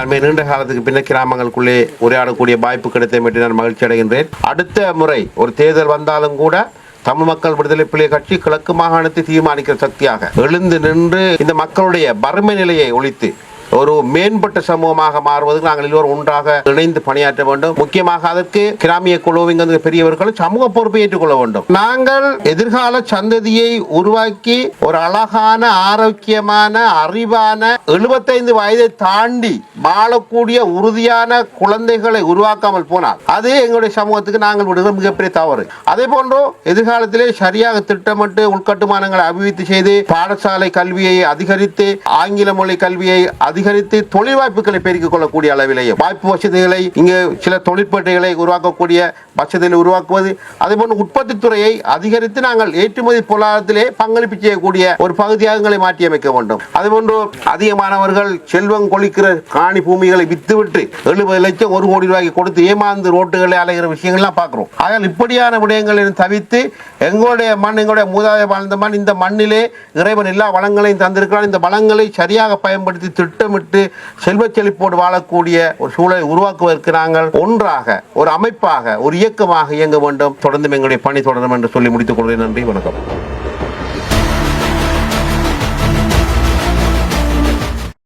நான் நீண்ட காலத்துக்கு பின்னர் கிராமங்களுக்குள்ளே உரையாடக்கூடிய வாய்ப்பு கிடைத்த நான் மகிழ்ச்சி அடைகின்றேன். அடுத்த முறை ஒரு தேர்தல் வந்தாலும் கூட தமிழ் மக்கள் விடுதலை புலிகள் கட்சி கிழக்கு மாகாணத்தை தீர்மானிக்கிற சக்தியாக எழுந்து நின்று இந்த மக்களுடைய வறுமை நிலையை ஒழித்து ஒரு மேம்பட்ட சமூகமாக மாறுவதற்கு நாங்கள் எல்லோரும் ஒன்றாக இணைந்து பணியாற்ற வேண்டும். முக்கியமாக அதற்கு கிராமிய குழுவிங்க பெரியவர்கள் சமூக பொறுப்பை ஏற்றுக்கொள்ள வேண்டும். நாங்கள் எதிர்கால சந்ததியை உருவாக்கி ஒரு அழகான ஆரோக்கியமான அறிவான 75 வயதை தாண்டி வாழக்கூடிய உறுதியான குழந்தைகளை உருவாக்காமல் போனால் அது எங்களுடைய சமூகத்துக்கு நாங்கள் விடுகிற மிகப்பெரிய தவறு. அதே போன்று எதிர்காலத்திலே சரியாக திட்டமிட்டு உள்கட்டுமானங்களை அபிவிருத்தி செய்து பாடசாலை கல்வியை அதிகரித்து ஆங்கில மொழி கல்வியை அதிகரித்து தொழில் வாய்ப்புகளை பெருக்கிக் கொள்ளக்கூடிய அளவிலேயே வாய்ப்பு வசதிகளை இங்கு சில தொழிற்பேட்டைகளை உருவாக்கக்கூடிய வசதிகளை உருவாக்குவது, அதே போன்று உற்பத்தி துறையை அதிகரித்து நாங்கள் ஏற்றுமதி பொருளாதாரத்திலே பங்களிப்பு செய்யக்கூடிய ஒரு பகுதியாக மாற்றியமைக்க வேண்டும். அதேபோன்று அதிகமானவர்கள் செல்வம் கொளிக்கிற காணி பூமிகளை வித்துவிட்டு 70 லட்சம் 1 கோடி ரூபாய்க்கு கொடுத்து ஏமாந்து ரோட்டுகளை அலைகிற விஷயங்கள்லாம் பார்க்கிறோம். ஆகையால் இப்படியான விடயங்களை தவிர்த்து எங்களுடைய மண், எங்களுடைய மூதாதை வாழ்ந்த மண், இந்த மண்ணிலே இறைவன் எல்லா வளங்களையும் தந்திருக்கிறான். இந்த வளங்களை சரியாக பயன்படுத்தி திட்டமிட்டு செல்வச் செழிப்போடு வாழக்கூடிய ஒரு சூழலை உருவாக்குவதற்கு நாங்கள் ஒன்றாக ஒரு அமைப்பாக ஒரு இயக்கமாக இயங்க வேண்டும். தொடர்ந்து எங்களுடைய பணி தொடரும் என்று சொல்லி முடித்துக் கொள்கிறேன். நன்றி, வணக்கம்.